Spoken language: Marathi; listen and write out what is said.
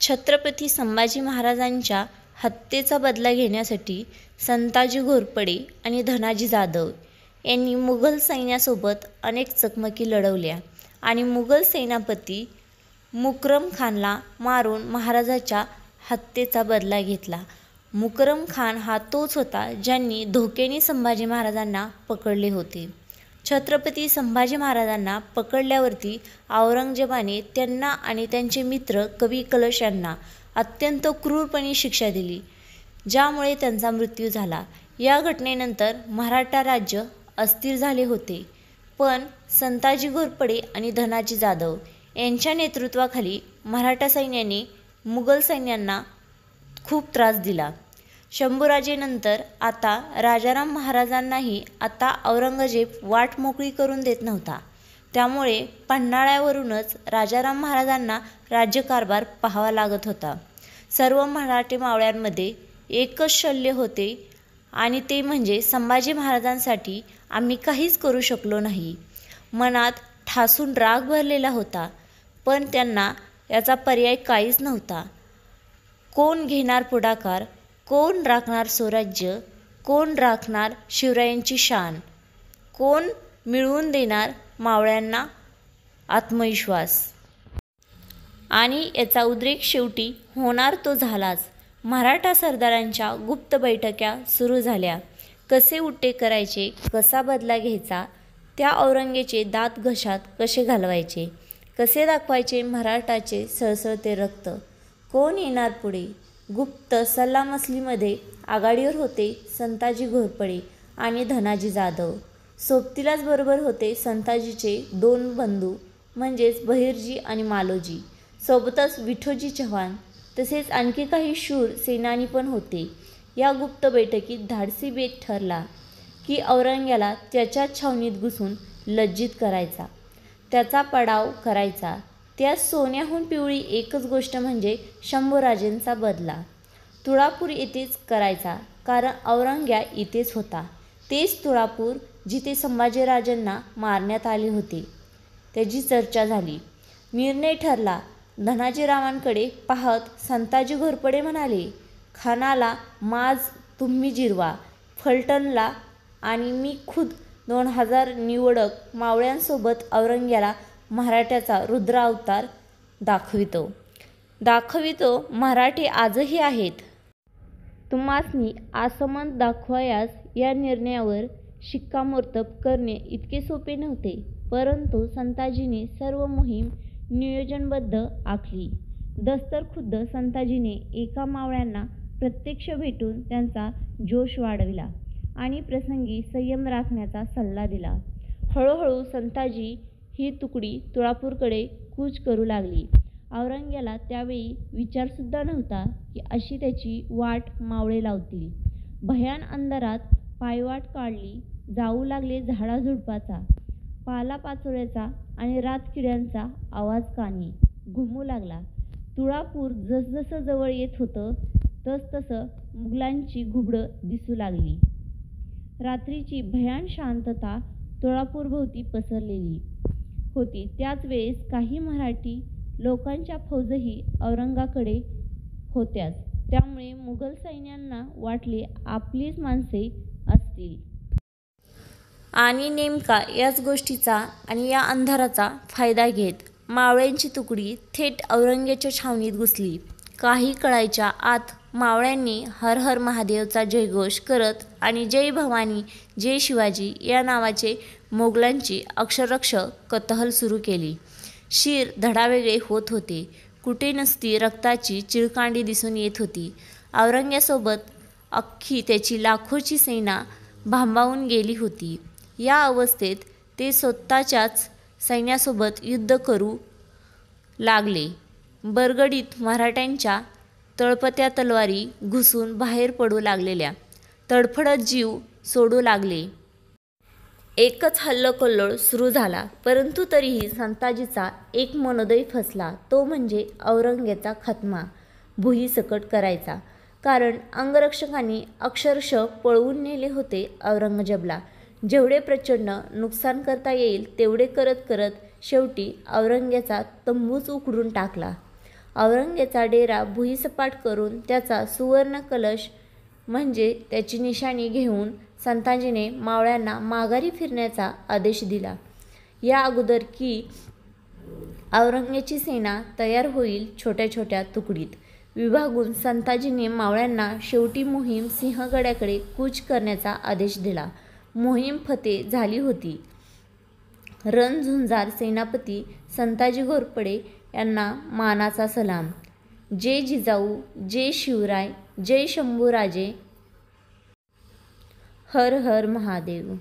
छत्रपती संभाजी महाराजांच्या हत्येचा बदला घेण्यासाठी संताजी घोरपडे आणि धनाजी जाधव यांनी मुघल सैन्यासोबत अनेक चकमकी लढवल्या आणि मुघल सेनापती मुकरम खानला मारून महाराजाच्या हत्येचा बदला घेतला. मुकरम खान हा तोच होता ज्यांनी धोक्याने संभाजी महाराजांना पकडले होते. छत्रपती संभाजी महाराजांना पकडल्यावरती औरंगजेबाने त्यांना आणि त्यांचे मित्र कवी कलश यांना अत्यंत क्रूरपणे शिक्षा दिली, ज्यामुळे त्यांचा मृत्यू झाला. या घटनेनंतर मराठा राज्य अस्थिर झाले होते, पण संताजी घोरपडे आणि धनाजी जाधव यांच्या नेतृत्वाखाली मराठा सैन्याने मुघल सैन्यांना खूप त्रास दिला. शंभूराजेनंतर आता राजाराम महाराजांनाही आता औरंगजेब वाट मोकळी करून देत नव्हता. त्यामुळे पन्हाळ्यावरूनच राजाराम महाराजांना राज्यकारभार पाहावा लागत होता. सर्व मराठी मावळ्यांमध्ये एकच शल्य होते आणि ते म्हणजे संभाजी महाराजांसाठी आम्ही काहीच करू शकलो नाही. मनात ठासून राग भरलेला होता, पण त्यांना याचा पर्याय काहीच नव्हता. कोण घेणार पुढाकार, कोण राखणार स्वराज्य, कोण राखणार शिवरायांची शान, कोण मिळवून देणार मावळ्यांना आत्मविश्वास. आणि याचा उद्रेक शेवटी होणार तो झालाच. मराठा सरदारांच्या गुप्त बैठका सुरू झाल्या. कसे उट्टे करायचे, कसा बदला घ्यायचा, त्या औरंगजेबाचे दात घशात कसे घालवायचे, कसे दाखवायचे मराठाचे सळसळते रक्त, कोण येणार पुढे. गुप्त सल्लामसलीमध्ये आघाडीवर होते संताजी घोरपडे आणि धनाजी जाधव. सोबतीलाच बरोबर होते संताजीचे दोन बंधू म्हणजेच बहिर्जी आणि मालोजी. सोबतच विठोजी चव्हाण तसेच आणखी काही शूर सेनानी पण होते. या गुप्त बैठकीत धाडसी बेत ठरला की औरंग्याला त्याच्याच छावणीत घुसून लज्जित करायचा, त्याचा पाडाव करायचा. त्या सोन्याहून पिवळी एकच गोष्ट म्हणजे शंभूराजेंचा बदला. तुळापूर येथेच करायचा, कारण औरंग्या इथेच होता. तेच तुळापूर जिथे संभाजीराजांना मारण्यात आले होते. त्याची चर्चा झाली, निर्णय ठरला. धनाजीरावांकडे पाहत संताजी घोरपडे म्हणाले, खानाला माज तुम्ही जिरवा, फलटणला आणि मी खुद 2000 निवडक मावळ्यांसोबत औरंग्याला मराठ्याचा रुद्र अवतार दाखवितो. मराठे आजही आहेत. तुम्हासनी आसमंत दाखवायास या निर्णयावर शिक्कामोर्तब करणे इतके सोपे नव्हते. परंतु संताजीने सर्व मोहीम नियोजनबद्ध आखली. दस्तरखुद्द संताजीने एका मावळ्यांना प्रत्यक्ष भेटून त्यांचा जोश वाढविला आणि प्रसंगी संयम राखण्याचा सल्ला दिला. हळूहळू संताजी ही तुकडी तुळापूरकडे कूच करू लागली. औरंग्याला त्यावेळी विचारसुद्धा नव्हता की अशी त्याची वाट मावळे लावतील. भयान अंधारात पायवाट काढली जाऊ लागले. झाडाझुडपाचा, पालापाचोळ्याचा आणि रातकिड्यांचा आवाज कानी घुमू लागला. तुळापूर जसजसं जवळ येत होतं तसतसं मुघलांची घुबडं दिसू लागली. रात्रीची भयान शांतता तुळापूरभोवती पसरलेली होती. त्याच वेळेस काही मराठी लोकांच्या फौजही औरंगाकडे होत्याच. त्यामुळे मुघल सैन्यांना वाटले आपलीच माणसे असतील. आणि नेमका याच गोष्टीचा आणि या अंधाराचा फायदा घेत मावळ्यांची तुकडी थेट औरंग्याच्या छावणीत घुसली. काही कळायच्या आत मावळ्यांनी हर हर महादेवचा जयघोष करत आणि जय भवानी जय शिवाजी या नावाचे मोगलांची अक्षरशः कतहल सुरू केली. शीर धडावेगळे होत होते. कुठे नुसती रक्ताची चिळकांडी दिसून येत होती. औरंग्यासोबत अख्खी त्याची लाखोची सेना भांबावून गेली होती. या अवस्थेत ते स्वतःच्याच सैन्यासोबत युद्ध करू लागले. बरगडीत मराठ्यांच्या तळपत्या तलवारी घुसून बाहेर पडू लागलेल्या. तडफडत जीव सोडू लागले. एकच हल्लकल्लोळ सुरू झाला. परंतु तरीही संताजीचा एक मनोदय फसला, तो म्हणजे औरंग्याचा खात्मा भुईसकट करायचा. कारण अंगरक्षकांनी अक्षरशः पळवून नेले होते औरंगजेबला. जेवढे प्रचंड नुकसान करता येईल तेवढे करत करत शेवटी औरंग्याचा तंबूच उखडून टाकला. औरंगजेबाचा डेरा भुईसपाट करून त्याचा सुवर्ण कलश म्हणजे त्याची निशाणी घेऊन संताजीने मावळ्यांना माघारी फिरण्याचा आदेश दिला. या अगोदर की औरंगजेबाची सेना तयार होईल छोट्या छोट्या तुकडीत विभागून संताजीने मावळ्यांना शेवटी मोहीम सिंहगडाकडे कूच करण्याचा आदेश दिला. मोहीम फते झाली होती. रणझुंजार सेनापती संताजी घोरपडे यांना मानाचा सलाम. जय जिजाऊ, जय शिवराय, जय शंभूराजे, हर हर महादेव.